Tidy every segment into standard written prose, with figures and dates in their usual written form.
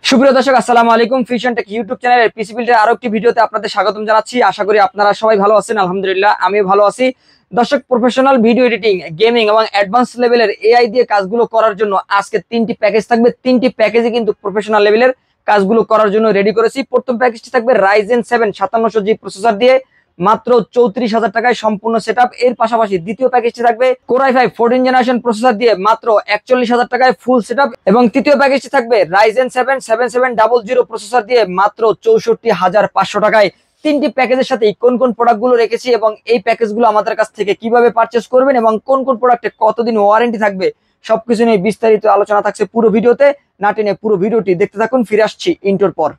সুপ্রিয় দর্শক, আসসালামু আলাইকুম। ফিউশন টেক ইউটিউব চ্যানেলের পিসি বিল্ডের আরো একটি ভিডিওতে আপনাদের স্বাগতম জানাচ্ছি। আশা করি আপনারা সবাই ভালো আছেন। আলহামদুলিল্লাহ, আমিও ভালো আছি। দর্শক, প্রফেশনাল ভিডিও এডিটিং, গেমিং এবং অ্যাডভান্স লেভেলের এআই দিয়ে কাজগুলো করার জন্য আজকে তিনটি প্যাকেজ থাকবে। তিনটি প্যাকেজে কিন্তু প্রফেশনাল লেভেলের কাজগুলো করার জন্য রেডি করেছি। প্রথম প্যাকেজটি থাকবে Ryzen 7 5700G প্রসেসর দিয়ে মাত্র 34,000 টাকায় সম্পূর্ণ সেটআপ। এর পাশাপাশি দ্বিতীয় প্যাকেজটি থাকবে Core i5 14 জেনারেশন প্রসেসর দিয়ে মাত্র 41,000 টাকায় ফুল সেটআপ। এবং তৃতীয় প্যাকেজটি থাকবে Ryzen 7 7700 প্রসেসর দিয়ে মাত্র 64,500 টাকায়। তিনটি প্যাকেজের সাথে কোন কোন প্রোডাক্টগুলো রেখেছি এবং এই প্যাকেজগুলো আমাদের কাছ থেকে কিভাবে পারচেজ করবেন এবং কোন কোন প্রোডাক্টে কতদিন ওয়ারেন্টি থাকবে সবকিছু নিয়ে বিস্তারিত আলোচনা থাকছে পুরো ভিডিওতে। না টেনে পুরো ভিডিওটি দেখতে থাকুন। ফিরে আসছি ইন্ট্রোর পর।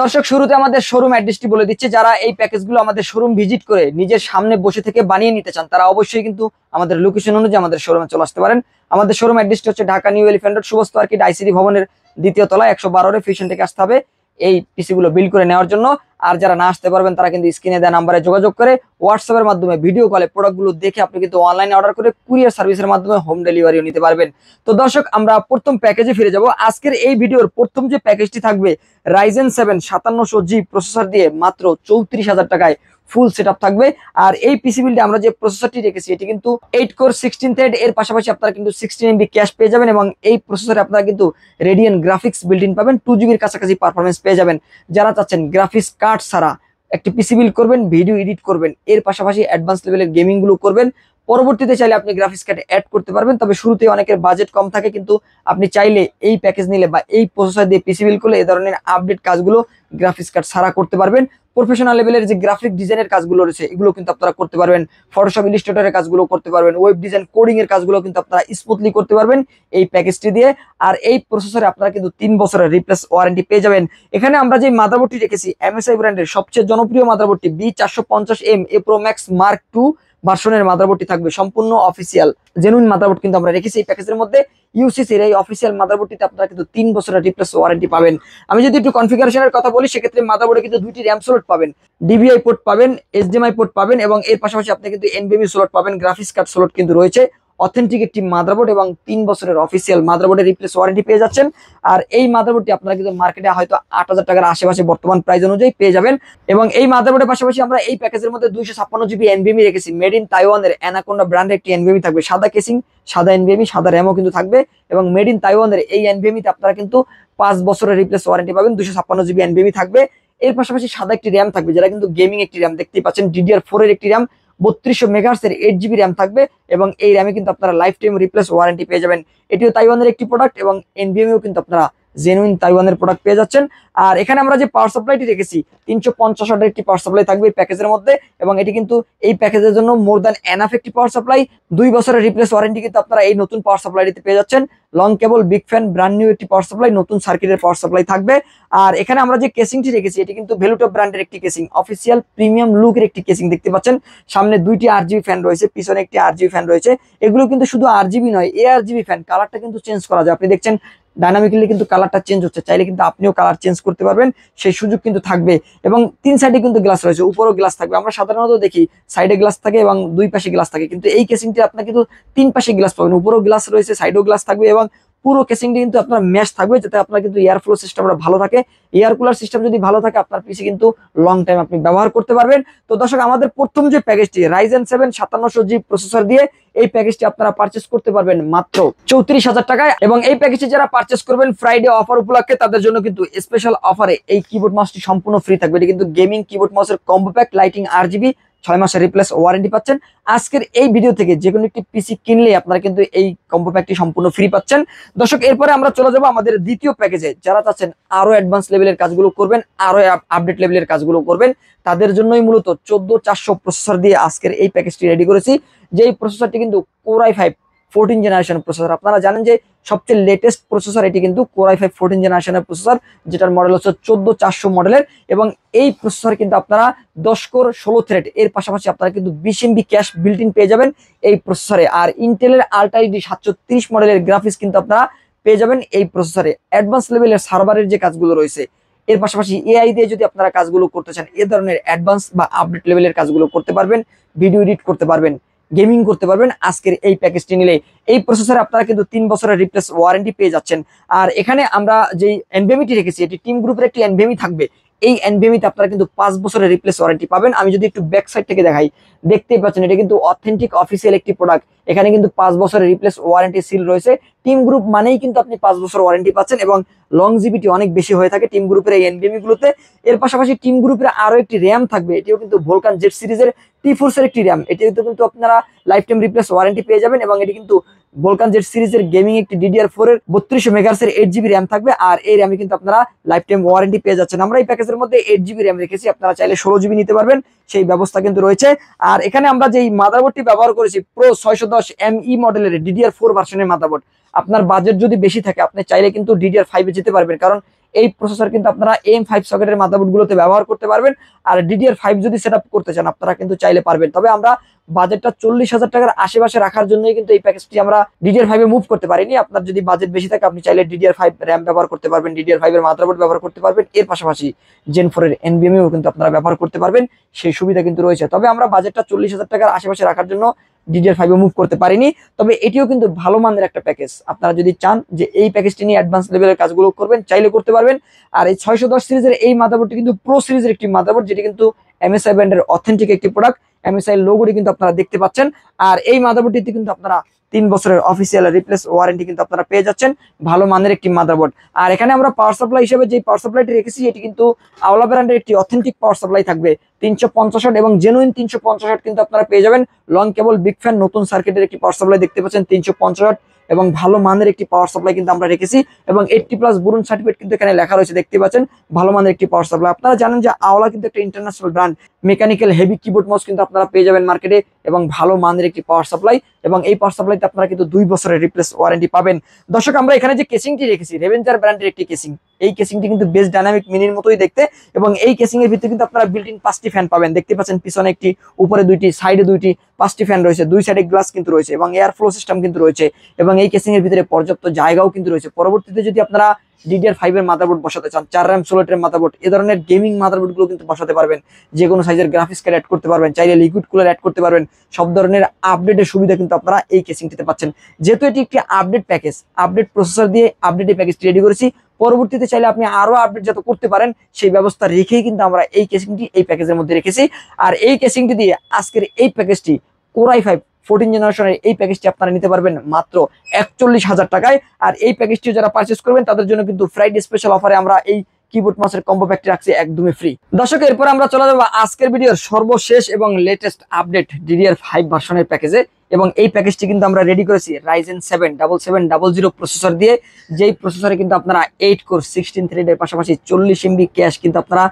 দর্শক, শুরুতে আমাদের শোরুম অ্যাড্রেসটি বলে দিচ্ছি। যারা এই প্যাকেজগুলো আমাদের শোরুম ভিজিট করে নিজের সামনে বসে থেকে বানিয়ে নিতে চান তারা অবশ্যই কিন্তু আমাদের লোকেশন অনুযায়ী আমাদের শোরুমে চলে আসতে পারেন। আমাদের শোরুম অ্যাড্রেসটি হচ্ছে Dhaka new elephant road, Shubhasta orchid ICD ভবনের দ্বিতীয় তলায় 112 ফিউশন টেকে আসতে হবে এই পিসি গুলো বিল্ড করে নেওয়ার জন্য। আর যারা না আসতে পারবেন তারা কিন্তু স্ক্রিনে দেওয়া নাম্বারে যোগাযোগ করে হোয়াটসঅ্যাপের মাধ্যমে ভিডিও কলে প্রোডাক্টগুলো দেখে আপনি কিন্তু অনলাইনে অর্ডার করে কুরিয়ার সার্ভিসের মাধ্যমে হোম ডেলিভারিও নিতে পারবেন। তো দর্শক, আমরা প্রথম প্যাকেজে ফিরে যাব। আজকের এই ভিডিওর প্রথম যে প্যাকেজটি থাকবে Ryzen 7 5700G প্রসেসর দিয়ে মাত্র 34,000 টাকায় ফুল সেটআপ থাকবে। আর এই পিসি বিল্ডে আমরা যে প্রসেসরটি রেখেছি এটি কিন্তু 8 কোর 16 থ্রেড, এর পাশাপাশি আপনারা কিন্তু 16 MB ক্যাশ পেয়ে যাবেন এবং এই প্রসেসরে আপনারা কিন্তু Radeon গ্রাফিক্স বিল্ট ইন পাবেন, 2 GB কাছাকাছি পারফরমেন্স পেয়ে যাবেন। যারা চাচ্ছেন গ্রাফিক্স কার্ড ছাড়া একটি পিসি বিল্ড করবেন, ভিডিও এডিট করবেন, এর পাশাপাশি অ্যাডভান্স লেভেলের গেমিং গুলো করবেন, পরবর্তীতে চাইলে আপনি গ্রাফিক্স কার্ড অ্যাড করতে পারবেন। তবে শুরুতে অনেকের বাজেট কম থাকে, কিন্তু আপনি চাইলে এই প্যাকেজ নিলে বা এই প্রসেসর দিয়ে পিসি বিল্ড করলে এই ধরনের আপডেট কাজগুলো গ্রাফিক্স কার্ড ছাড়া করতে পারবেন। প্রফেশনাল লেভেলের যে গ্রাফিক ডিজাইনের কাজগুলো রয়েছে এগুলো কিন্তু আপনারা করতে পারবেন। ফটোশপ ইলাস্ট্রেটরের কাজগুলো করতে পারবেন, ওয়েব ডিজাইন কোডিং এর কাজগুলো কিন্তু আপনারা স্মুথলি করতে পারবেন এই প্যাকেজটি দিয়ে। আর এই প্রসেসরে আপনারা কিন্তু 3 বছরের রিপ্লেস ওয়ারেন্টি পেয়ে যাবেন। এখানে আমরা যে মাদারবোর্ডটি রেখেছি MSI ব্র্যান্ডের সবচেয়ে জনপ্রিয় মাদারবোর্ডটি B450M A Pro Max Mark II ভার্সনের মাদারবোর্ডটি থাকবে। সম্পূর্ণ অফিসিয়াল জেনুইন মাদারবোর্ড কিন্তু আমরা রেখেছি এই প্যাকেজের মধ্যে। ইউসিসির এই অফিসিয়াল মাদারবোর্ডটিতে আপনারা কিন্তু 3 বছরের রিপ্লেস ওয়ারেন্টি পাবেন। আমি যদি একটু কনফিগারেশনের কথা বলি, সেক্ষেত্রে মাদারবোর্ডে কিন্তু 2টি র্যাম স্লট পাবেন, ডিভিআই পোর্ট পাবেন, HDMI পোর্ট পাবেন এবং এর পাশাপাশি আপনি কিন্তু NVMe স্লট পাবেন, গ্রাফিক্স কার্ড স্লট কিন্তু রয়েছে। অথেন্টিক একটি মাদারবোর্ড এবং 3 বছরের অফিসিয়াল মাদারবোর্ডের রিপ্লেস ওয়ারেন্টি পেয়ে যাচ্ছেন। আর এই মাদারবোর্ডটি আপনারা কিন্তু মার্কেটে হয়তো 8,000 টাকার আশেপাশে বর্তমান প্রাইস অনুযায়ী পেয়ে যাবেন। এবং এই মাদারবোর্ডের পাশাপাশি আমরা এই প্যাকেজের মধ্যে 256GB NVMe রেখেছি। মেড ইন তাইওয়ানের অ্যানাকোন্ডা ব্র্যান্ডের একটি NVMe থাকবে, সাদা কেসিং, সাদা NVMe, সাদা র্যামও কিন্তু থাকবে। এবং মেড ইন তাইওয়ানের এই NVMe তে আপনারা কিন্তু 5 বছরের রিপ্লেস ওয়ারেন্টি পাবেন। 256GB NVMe থাকবে। এর পাশাপাশি সাদা একটি র্যাম থাকবে, যেটা কিন্তু গেমিং একটি র্যাম, দেখতেই পাচ্ছেন DDR4 এর একটি র্যাম, 3200 মেগাহার্টজ এর 8GB র্যাম থাকবে এবং এই র্যামে কিন্তু আপনারা লাইফ টাইম রিপ্লেস ওয়ারেন্টি পেয়ে যাবেন। এটিও তাইওয়ানের একটি প্রোডাক্ট এবং NVMeও কিন্তু আপনারা জেনুইন তাইওয়ানের প্রোডাক্ট পেয়ে যাচ্ছেন। আর এখানে আমরা যে পাওয়ার সাপ্লাইটি রেখেছি 350 ওয়াটের একটি পাওয়ার সাপ্লাই থাকবে এই প্যাকেজের মধ্যে এবং এটি কিন্তু এই প্যাকেজের জন্য মোর দ্যান এনাফ একটি পাওয়ার সাপ্লাই। 2 বছরের রিপ্লেস ওয়ারেন্টি কিন্তু আপনারা এই নতুন পাওয়ার সাপ্লাইটিতে পেয়ে যাচ্ছেন। লং কেবল, বিগ ফ্যান, ব্র্যান্ড নিউ একটি পাওয়ার সাপ্লাই, নতুন সার্কিটের পাওয়ার সাপ্লাই থাকবে। আর এখানে আমরা যে কেসিংটি রেখেছি এটি কিন্তু ভেলুটপ ব্র্যান্ডের একটি কেসিং, অফিসিয়াল প্রিমিয়াম লুকের একটি কেসিং, দেখতে পাচ্ছেন। সামনে 2টি RGB ফ্যান রয়েছে, পিছনে একটি RGB ফ্যান রয়েছে। এগুলো কিন্তু শুধু RGB নয়, ARGB ফ্যান, কালারটা কিন্তু চেঞ্জ করা যায়। আপনি দেখছেন ডাইনামিক্যালি কিন্তু কালারটা চেঞ্জ হচ্ছে, চাইলে কিন্তু আপনিও কালার চেঞ্জ করতে পারবেন, সেই সুযোগ কিন্তু থাকবে। এবং 3 সাইডে কিন্তু গ্লাস রয়েছে, উপরেও গ্লাস থাকবে। আমরা সাধারণত দেখি সাইডে গ্লাস থাকে এবং 2 পাশে গ্লাস থাকে, কিন্তু এই কেসিংটি আপনার কিন্তু 3 পাশে গ্লাস পাবেন, উপরেও গ্লাস রয়েছে, সাইডেও গ্লাস থাকবে এবং পুরো কেসিংটি কিন্তু আপনার ম্যাশ থাকবে, যাতে আপনার কিন্তু এয়ার ফ্লো সিস্টেমটা ভালো থাকে। এয়ার কুলার সিস্টেম যদি ভালো থাকে আপনার পিসি কিন্তু লং টাইম আপনি ব্যবহার করতে পারবেন। তো দর্শক, আমাদের প্রথম যে প্যাকেজটি Ryzen 7 5700G প্রসেসর দিয়ে, এই প্যাকেজটি আপনারা পারচেস করতে পারবেন মাত্র 34,000 টাকায়। এবং এই প্যাকেজটি যারা পারচেস করবেন ফ্রাইডে অফার উপলক্ষে, তাদের জন্য কিন্তু স্পেশাল অফারে এই কিবোর্ড মাউসটি সম্পূর্ণ ফ্রি থাকবে। এটা কিন্তু গেমিং কিবোর্ড মাউসের কম্বো প্যাক, লাইটিং RGB, 6 মাসের রিপ্লেস ওয়ারেন্টি পাচ্ছেন। আজকের এই ভিডিও থেকে যে কোনো একটি পিসি কিনলে আপনারা কিন্তু এই কম্বো প্যাকটি সম্পূর্ণ ফ্রি পাচ্ছেন। দর্শক, এরপরে আমরা চলে যাব আমাদের দ্বিতীয় প্যাকেজে। যারা চাচ্ছেন আরো অ্যাডভান্স লেভেলের কাজগুলো করবেন, আরো আপডেট লেভেলের কাজগুলো করবেন, তাদের জন্যই মূলত 14400 প্রসেসর দিয়ে আজকের এই প্যাকেজটি রেডি করেছি। যে এই প্রসেসরটি কিন্তু Core i5 14 জেনারেশন প্রসেসর। আপনারা জানেন যে সবচেয়ে লেটেস্ট প্রসেসর এটি কিন্তু Core i5 14 জেনারেশনের প্রসেসর, যেটার মডেল হচ্ছে 14400 মডেলের। এবং এই প্রসেসর কিন্তু আপনারা 10 কোর 16 থ্রেড, এর পাশাপাশি আপনারা কিন্তু 20 MB ক্যাশ বিল্ট ইন পেয়ে যাবেন এই প্রসেসরে। আর ইন্টেলের আল্ট্রা ইডি 730 মডেলের গ্রাফিক্স কিন্তু আপনারা পেয়ে যাবেন এই প্রসেসরে। অ্যাডভান্স লেভেলের সার্ভারের যে কাজগুলো রয়েছে, এর পাশাপাশি এআই দিয়ে যদি আপনারা কাজগুলো করতে চান, এ ধরনের অ্যাডভান্স বা আপডেট লেভেলের কাজগুলো করতে পারবেন, ভিডিও এডিট করতে পারবেন, গেমিং করতে পারবেন আজকের এই প্যাকেজটি নিলে। এই প্রসেসরে আপনারা কিন্তু 3 বছরের রিপ্লেস ওয়ারেন্টি পেয়ে যাচ্ছেন। আর এখানে আমরা যে এনভিএমইটি রেখেছি, এটি টিম গ্রুপের একটি এনভিএমই থাকবে। এই এনভিএমইতে আপনারা কিন্তু 5 বছরের রিপ্লেস ওয়ারেন্টি পাবেন। আমি যদি একটু ব্যাক সাইড থেকে দেখাই, দেখতেই পাচ্ছেন এটা কিন্তু অথেন্টিক অফিসিয়াল একটি প্রোডাক্ট। এখানে কিন্তু 5 বছরের রিপ্লেস ওয়ারেন্টি সিল রয়েছে। টিম গ্রুপ মানেই কিন্তু আপনি 5 বছর ওয়ারেন্টি পাচ্ছেন এবং লংজিভিটি অনেক বেশি হয়ে থাকে টিম গ্রুপের এই এনভিএমই গুলোতে। এর পাশাপাশি টিম গ্রুপের আরো একটি র্যাম থাকবে, এটিও কিন্তু ভোলকান জেড সিরিজের T-Force একটি র্যাম। এটিতে কিন্তু আপনারা লাইফ টাইম রিপ্লেস ওয়ারেন্টি পেয়ে যাবেন। এবং এটি কিন্তু ভোলকান জেড সিরিজের গেমিং একটি DDR4 এর 3200 মেগাহার্টজের 8GB র্যাম থাকবে। আর এই র্যামে কিন্তু আপনারা লাইফ টাইম ওয়ারেন্টি পেয়ে যাচ্ছেন। আমরা এই প্যাকেজের মধ্যে 8GB র্যাম রেখেছি, আপনারা চাইলে 16GB নিতে পারবেন, সেই ব্যবস্থা কিন্তু রয়েছে। আর এখানে আমরা যেই মাদারবোর্ডটি ব্যবহার করেছি, Pro 610ME মডেলের DDR4 ভার্সনের মাদারবোর্ড। আপনার বাজেট যদি বেশি থাকে, আপনি চাইলে কিন্তু DDR5 এ যেতে পারবেন, কারণ এই প্রসেসর কিন্তু আপনারা M5 সকেটের মাদারবোর্ড গুলোতে ব্যবহার করতে পারবেন। আর DDR5 যদি সেটআপ করতে চান, আপনারা কিন্তু চাইলে পারবেন। তবে আমরা বাজেটটা 40,000 টাকার আশেপাশে রাখার জন্যই কিন্তু এই প্যাকেজটি আমরা DDR5 এ মুভ করতে পারিনি। আপনার যদি বাজেট বেশি থাকে, আপনি চাইলে DDR5 র্যাম ব্যবহার করতে পারবেন, DDR5 এর মাদারবোর্ড ব্যবহার করতে পারবেন। এর পাশাপাশি Gen 4 এর NVMe কিন্তু আপনারা ব্যবহার করতে পারবেন, সেই সুবিধা কিন্তু রয়েছে। তবে আমরা বাজেটটা 40,000 টাকার আশেপাশে রাখার জন্য DDR5 এ মুভ করতে পারিনি। তবে এটিও কিন্তু ভালো মানের একটা প্যাকেজ। আপনারা যদি চান যে এই প্যাকেজটি নিয়ে অ্যাডভান্স লেভেলের কাজগুলো করবেন, চাইলে করতে পারবেন। আর এই 610 সিরিজের এই মাদারবোর্ডটি কিন্তু প্রো সিরিজের একটি মাদারবোর্ড, যেটি কিন্তু MSI ব্র্যান্ডের অথেন্টিক একটি প্রোডাক্ট। MSI লোগোটি কিন্তু আপনারা দেখতে পাচ্ছেন। আর এই মাদারবোর্ডটিতে কিন্তু আপনারা 3 বছরের অফিসিয়াল রিপ্লেস ওয়ারেন্টি কিন্তু আপনারা পেয়ে যাচ্ছেন, ভালো মানের একটি মাদারবোর্ড। আর এখানে আমরা পাওয়ার সাপ্লাই হিসেবে যে পাওয়ার সাপ্লাইটি রেখেছি, এটি কিন্তু আওলা ব্র্যান্ডের একটি অথেন্টিক পাওয়ার সাপ্লাই থাকবে। 350 ওয়াট এবং জেনুইন 350 ওয়াট কিন্তু আপনারা পেয়ে যাবেন। লং কেবল, বিগ ফ্যান, নতুন সার্কিটের একটি পাওয়ার সাপ্লাই দেখতে পাচ্ছেন 350 ওয়াট এবং ভালো মানের একটি পাওয়ার সাপ্লাই কিন্তু আমরা রেখেছি। এবং 80+ বুরুন সার্টিফিকেট কিন্তু এখানে লেখা রয়েছে, দেখতে পাচ্ছেন, ভালো মানের একটি পাওয়ার সাপ্লাই। আপনারা জানেন যে আওলা কিন্তু একটা international brand. Mechanical heavy keyboard mouse কিন্তু আপনারা পেয়ে যাবেন মার্কেটে, এবং ভালো মানের একটি পাওয়ার সাপ্লাই। এবং এই পাওয়ার সাপ্লাইতে আপনারা কিন্তু 2 বছরের রিপ্লেস ওয়ারেন্টি পাবেন। দর্শক, আমরা এখানে যে কেসিংটি রেখেছি, রেভেঞ্জার ব্র্যান্ডের একটি কেসিং। এই কেসিংটি কিন্তু বেশ ডাইনামিক মিনির মতোই দেখতে। এবং এই কেসিং এর ভিতরে কিন্তু আপনারা বিল্ট ইন 5টি ফ্যান পাবেন, দেখতে পাচ্ছেন, পিছনে একটি, উপরে 2টি, সাইডে 2টি, 5টি ফ্যান রয়েছে, 2 সাইডে গ্লাস কিন্তু রয়েছে, এবং এয়ার ফ্লো সিস্টেম কিন্তু রয়েছে। এবং এই কেসিং এর ভিতরে পর্যাপ্ত জায়গাও কিন্তু রয়েছে। পরবর্তীতে যদি আপনারা DDR5 এর মাদারবোর্ড বসাতে চান, 4 RAM 16 এর মাদারবোর্ড, এ ধরনের গেমিং মাদারবোর্ড গুলো কিন্তু বসাতে পারবেন। যে কোনো সাইজের গ্রাফিক্স কার্ড অ্যাড করতে পারবেন, চাইলে লিকুইড কুলার অ্যাড করতে পারবেন। সব ধরনের আপডেটের সুবিধা কিন্তু আপনারা এই কেসিংটিতে পাচ্ছেন। যেহেতু এটি একটি আপডেট প্যাকেজ, আপডেট প্রসেসর দিয়ে আপডেট এই প্যাকেজটি রেডি করেছি। পরবর্তীতে চাইলে আপনি আরো আপডেট যত করতে পারেন, সেই ব্যবস্থা রেখেই কিন্তু আমরা এই কেসিংটি এই প্যাকেজের মধ্যে রেখেছি। আর এই কেসিংটি দিয়ে আজকের এই প্যাকেজটি Core i5 14 জেনারেশনের এই প্যাকেজটি আপনারা নিতে পারবেন মাত্র 41,000 টাকায়। আর এই প্যাকেজটি যারা পারচেজ করবেন, তাদের জন্য কিন্তু ফ্রাইডে স্পেশাল অফারে আমরা এই কিবোর্ড মাউসের কম্বো প্যাকটি রাখছি একদমই ফ্রি। দর্শক, এরপর আমরা চলে যাবো আজকের ভিডিওর সর্বশেষ এবং লেটেস্ট আপডেট DDR5 ভার্সনের প্যাকেজে। এবং এই প্যাকেজটি কিন্তু আমরা রেডি করেছি Ryzen 7 7700 প্রসেসর দিয়ে। যেই প্রসেসরে কিন্তু আপনারা 8 কোর 16 থ্রেডের পাশাপাশি 40 MB ক্যাশ কিন্তু আপনারা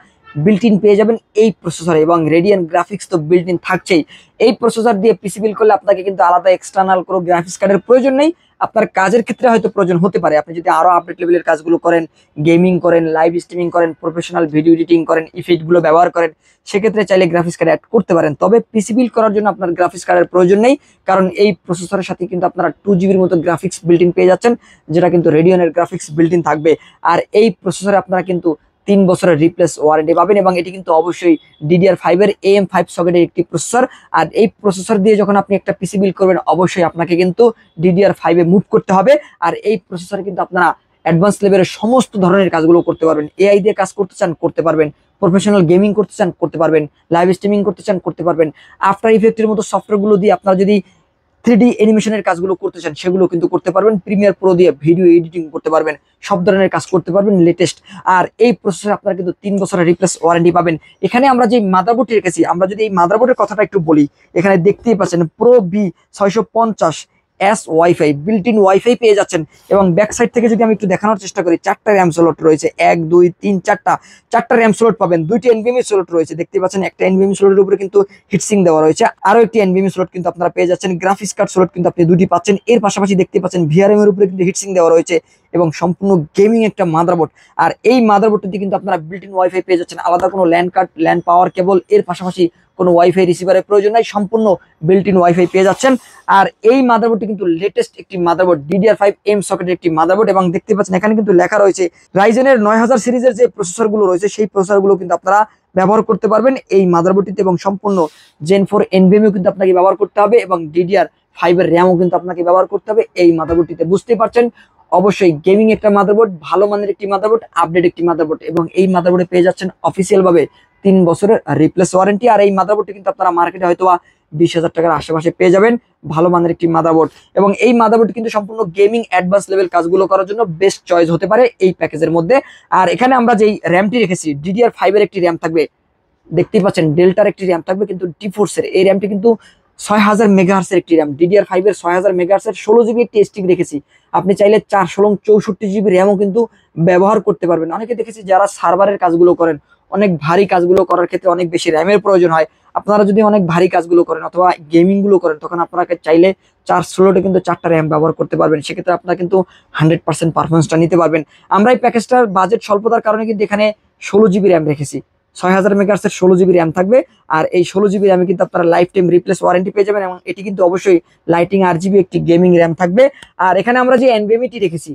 বিল্ট ইন পেয়ে যাবেন এই প্রসেসরে। এবং রেডিয়ান গ্রাফিক্স তো বিল্ট ইন থাকছেই। এই প্রসেসর দিয়ে পিসি বিল্ড করলে আপনাকে কিন্তু আলাদা এক্সটার্নাল কোনো গ্রাফিক্স কার্ডের প্রয়োজন নেই। আপনার কাজের ক্ষেত্রে হয়তো প্রয়োজন হতে পারে, আপনি যদি আরো আপডেট লেভেলের কাজগুলো করেন, গেমিং করেন, লাইভ স্ট্রিমিং করেন, প্রফেশনাল ভিডিও এডিটিং করেন, ইফেক্টগুলো ব্যবহার করেন, সেক্ষেত্রে চাইলে গ্রাফিক্স কার্ড অ্যাড করতে পারেন। তবে পিসি বিল্ড করার জন্য আপনার গ্রাফিক্স কার্ডের প্রয়োজন নেই, কারণ এই প্রসেসরের সাথে কিন্তু আপনারা 2GB মতো গ্রাফিক্স বিল্ট ইন পেয়ে যাচ্ছেন, যেটা কিন্তু রেডিয়নের গ্রাফিক্স বিল্ট ইন থাকবে। আর এই প্রসেসরে আপনারা কিন্তু 3 বছরের রিপ্লেস ওয়ারেন্টি পাবেন। এবং এটি কিন্তু অবশ্যই DDR5 এর AM5 সকেটের একটি প্রসেসর। আর এই প্রসেসর দিয়ে যখন আপনি একটা পিসি বিল্ড করবেন, অবশ্যই আপনাকে কিন্তু DDR5 এ মুভ করতে হবে। আর এই প্রসেসরে কিন্তু আপনারা অ্যাডভান্স লেভেলের সমস্ত ধরনের কাজগুলো করতে পারবেন। AI দিয়ে কাজ করতে চান করতে পারবেন, প্রফেশনাল গেমিং করতে চান করতে পারবেন, লাইভ স্ট্রিমিং করতে চান করতে পারবেন। আফটার ইফেক্টের মতো সফটওয়্যারগুলো দিয়ে আপনারা যদি 3D অ্যানিমেশনের কাজগুলো করতে চান সেগুলো কিন্তু করতে পারবেন। প্রিমিয়ার প্রো দিয়ে ভিডিও এডিটিং করতে পারবেন, সব ধরনের কাজ করতে পারবেন লেটেস্ট। আর এই প্রসেসরে আপনারা কিন্তু 3 বছরের রিপ্লেস ওয়ারেন্টি পাবেন। এখানে আমরা যে মাদারবোর্ডটি রেখেছি, আমরা যদি এই মাদারবোর্ডের কথাটা একটু বলি, এখানে দেখতেই পাচ্ছেন pro B650 S wifi, built in wifi পেয়ে যাচ্ছেন। এবং ব্যাক সাইড থেকে যদি আমি একটু দেখানোর চেষ্টা করি, 4টা র্যাম স্লট রয়েছে, 1 2 3 4টা র্যাম স্লট পাবেন। 2টি এনভিএমই স্লট রয়েছে, দেখতে পাচ্ছেন একটা এনভিএমই স্লটের উপরে কিন্তু হিটসিং দেওয়া রয়েছে, আরো একটি এনভিএমই স্লট কিন্তু আপনারা পেয়ে যাচ্ছেন। গ্রাফিক্স কার্ড স্লট কিন্তু আপনি 2টি পাচ্ছেন। এর পাশাপাশি দেখতে পাচ্ছেন ভিআরএম এর উপরে কিন্তু হিটসিং দেওয়া রয়েছে এবং সম্পূর্ণ গেমিং একটা মাদারবোর্ড। আর এই মাদারবোর্ডটি কিন্তু আপনারা বিল্ট ইন ওয়াইফাই পেয়ে যাচ্ছেন, আলাদা কোনো ল্যান্ড কার্ড, ল্যান্ড পাওয়ার কেবল, এর পাশাপাশি কোনো ওয়াইফাই রিসিভারের প্রয়োজন নাই, সম্পূর্ণ বিল্ট ইন ওয়াইফাই পেয়ে যাচ্ছেন। আর এই মাদারবোর্ডটি কিন্তু লেটেস্ট একটি মাদারবোর্ড, DDR5M সকেটের একটি মাদারবোর্ড। এবং দেখতে পাচ্ছেন এখানে কিন্তু লেখা রয়েছে রাইজেনের 9000 সিরিজের যে প্রসেসরগুলো রয়েছে সেই প্রসেসরগুলো কিন্তু আপনারা ব্যবহার করতে পারবেন এই মাদারবোর্ডটিতে। এবং সম্পূর্ণ Gen 4 NVMe কিন্তু আপনাকে ব্যবহার করতে হবে এবং DDR5 এর র্যামও কিন্তু আপনাকে ব্যবহার করতে হবে এই মাদারবোর্ডটিতে। বুঝতেই পারছেন অবশ্যই গেমিং একটা মাদারবোর্ড, ভালো মানের একটি মাদারবোর্ড, আপডেট একটি মাদারবোর্ড। এবং এই মাদারবোর্ডে পেয়ে যাচ্ছেন অফিসিয়াল ভাবে 3 বছরের রিপ্লেস ওয়ারেন্টি। আর এই মাদারবোর্ডটি কিন্তু আপনারা মার্কেটে হয়তো 20,000 টাকার আশেপাশে পেয়ে যাবেন, ভালো মানের একটি মাদারবোর্ড। এবং এই মাদারবোর্ড কিন্তু সম্পূর্ণ গেমিং অ্যাডভান্স লেভেল কাজগুলো করার জন্য বেস্ট চয়েস হতে পারে এই প্যাকেজের মধ্যে। আর এখানে আমরা যেই র্যামটি রেখেছি, DDR5 এর একটি র্যাম থাকবে, দেখতেই পাচ্ছেন ডেল্টার একটি র্যাম থাকবে, কিন্তু টি4 এর এই র্যামটি কিন্তু 6000 মেগাহার্সের একটি র্যাম। DDR5 এর 6000 মেগাহার্সের 16 জিবি একটি স্টিক রেখেছি। আপনি চাইলে 4/64 জিবি র্যামও কিন্তু ব্যবহার করতে পারবেন। অনেকে দেখেছি যারা সার্ভারের কাজগুলো করেন, অনেক ভারী কাজগুলো করার ক্ষেত্রে অনেক বেশি র্যামের প্রয়োজন হয়। আপনারা যদি অনেক ভারী কাজগুলো করেন অথবা গেমিং গুলো করেন, তখন আপনাকে চাইলে 4 স্লটে কিন্তু 4টা র্যাম ব্যবহার করতে পারবেন। সেক্ষেত্রে আপনারা কিন্তু 100% পারফরমেন্সটা নিতে পারবেন। আমরা এই প্যাকেজটার বাজেট স্বল্পতার কারণে কিন্তু এখানে 16 জিবি র্যাম রেখেছি। 6000 মেগাহার্সের 16 জিবি র্যাম থাকবে। আর এই 16 জিবি র্যামে কিন্তু আপনারা লাইফ টাইম রিপ্লেস ওয়ারেন্টি পেয়ে যাবেন। এবং এটি কিন্তু অবশ্যই লাইটিং RGB একটি গেমিং র্যাম থাকবে। আর এখানে আমরা যে NVMe রেখেছি,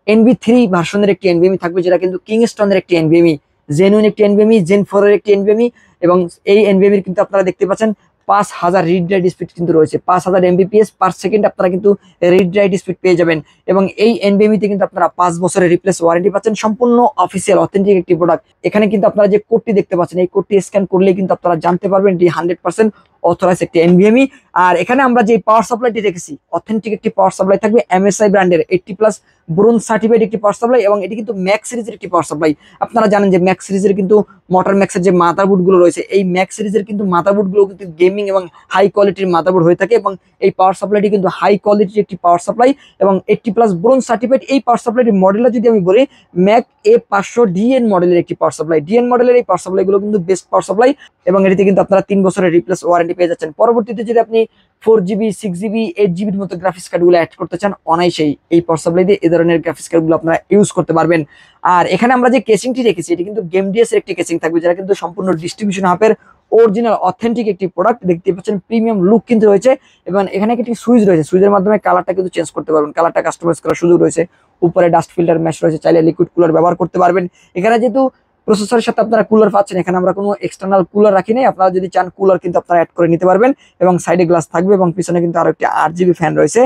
NV3 ভার্সনের একটি NVMe থাকবে, যেটা কিন্তু কিংস্টনের একটি NVMe, জেনুইন একটি NVMe, Gen 4 এর একটি NVMe। এবং এই NVMe কিন্তু আপনারা দেখতে পাচ্ছেন 5000 রিড রাইট স্পিড কিন্তু রয়েছে, 5000 Mbps পার সেকেন্ড আপনারা কিন্তু রিড রাইট স্পিড পেয়ে যাবেন। এবং এই NVMe তে কিন্তু আপনারা 5 বছরের রিপ্লেস ওয়ারেন্টি পাচ্ছেন, সম্পূর্ণ অফিসিয়াল অথেন্টিক একটি প্রোডাক্ট। এখানে কিন্তু আপনারা যে কোডটি দেখতে পাচ্ছেন, এই কোডটি স্ক্যান করলেই কিন্তু আপনারা জানতে পারবেন এটি 100% অথরাইজ একটি NVMe। আর এখানে আমরা যে পাওয়ার সাপ্লাইটি রেখেছি, অথেন্টিক একটি পাওয়ার সাপ্লাই থাকবে, MSI ব্র্যান্ডের 80+ ব্রোঞ্জ সার্টিফাইড একটি পাওয়ার সাপ্লাই। এবং এটি কিন্তু ম্যাক্স সিরিজের একটি পাওয়ার সাপ্লাই। আপনারা জানেন যে ম্যাক্স সিরিজের কিন্তু মোটর ম্যাক্সের যে মাদারবোর্ড গুলো রয়েছে, এই ম্যাক্স সিরিজের কিন্তু মাদারবোর্ড গুলো কিন্তু গেমিং এবং হাই কোয়ালিটির মাদারবোর্ড হয়ে থাকে। এবং এই পাওয়ার সাপ্লাইটি কিন্তু হাই কোয়ালিটির একটি পাওয়ার সাপ্লাই এবং 80+ ব্রোঞ্জ সার্টিফাইড। এই পাওয়ার সাপ্লাইটির মডেলটা যদি আমি বলি, ম্যাক A500 DN মডেলের একটি পাওয়ার সাপ্লাই। DN মডেলের এই পাওয়ার সাপ্লাই গুলো কিন্তু বেস্ট পাওয়ার সাপ্লাই। এবং এটিতে কিন্তু আপনারা 3 বছরের রিপ্লেস ওয়ারেন্টি পেয়ে যাচ্ছেন। পরবর্তীতে যদি আপনি 4GB 6GB 8GBর মতো গ্রাফিক্স কার্ডগুলো অ্যাড করতে চান, অনায়াসেই এই পাওয়ার সাপ্লাই দিয়ে এই ধরনের গ্রাফিক্স কার্ডগুলো আপনারা ইউজ করতে পারবেন। আর এখানে আমরা যে কেসিংটি রেখেছি, এটি কিন্তু GameDS এর একটি কেসিং থাকবে, যেটা কিন্তু সম্পূর্ণ ডিস্ট্রিবিউশন হাবের অরিজিনাল অথেন্টিক একটি প্রোডাক্ট। দেখতে পাচ্ছেন প্রিমিয়াম লুক কিন্তু রয়েছে। এবং এখানে একটি সুইচ রয়েছে, সুইচের মাধ্যমে কালারটা কিন্তু চেঞ্জ করতে পারবেন, কালারটা কাস্টমাইজ করার সুযোগ রয়েছে। উপরে ডাস্ট ফিল্টার ম্যাশ রয়েছে, চাইলে লিকুইড কুলার ব্যবহার করতে পারবেন। এখানে যেহেতু প্রসেসরের সাথে আপনারা কুলার পাচ্ছেন, এখানে আমরা কোনো এক্সটার্নাল কুলার রাখি নাই। আপনারা যদি চান কুলার কিন্তু আপনারা অ্যাড করে নিতে পারবেন। এবং সাইডে গ্লাস থাকবে এবং পিছনে কিন্তু আরো একটি 8GB ফ্যান রয়েছে।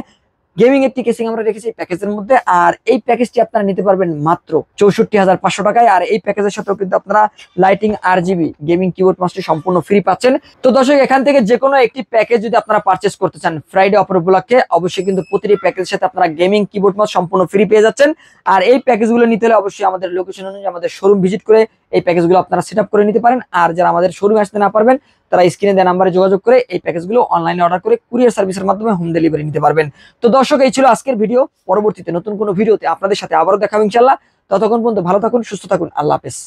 গেমিং একটি কেসিং আমরা রেখেছি প্যাকেজের মধ্যে। আর এই প্যাকেজটি আপনারা নিতে পারবেন মাত্র 64,500 টাকায়। আর এই প্যাকেজের সাথেও কিন্তু আপনারা লাইটিং RGB গেমিং কিবোর্ড মাউসটি সম্পূর্ণ ফ্রি পাচ্ছেন। তো দর্শক, এখান থেকে যে কোনো একটি প্যাকেজ যদি আপনারা পারচেস করতে চান ফ্রাইডে অফার উপলক্ষে, অবশ্যই কিন্তু প্রতিটি প্যাকেজের সাথে আপনারা গেমিং কিবোর্ড মাউস সম্পূর্ণ ফ্রি পেয়ে যাচ্ছেন। আর এই প্যাকেজগুলো নিতে হলে অবশ্যই আমাদের লোকেশন অনুযায়ী আমাদের শোরুম ভিজিট করে এই প্যাকেজগুলো আপনারা সেট আপ করে নিতে পারেন। আর যারা আমাদের শোরুমে আসতে না পারবেন, তারা স্ক্রিনে দেওয়া নাম্বারে যোগাযোগ করে এই প্যাকেজগুলো অনলাইনে অর্ডার করে কুরিয়ার সার্ভিসের মাধ্যমে হোম ডেলিভারি নিতে পারবেন। তো দর্শক, এই ছিল আজকের ভিডিও। পরবর্তীতে নতুন কোনো ভিডিওতে আপনাদের সাথে আবারও দেখা হবে ইনশাআল্লাহ। ততক্ষণ পর্যন্ত ভালো থাকুন, সুস্থ থাকুন, আল্লাহ হাফেজ।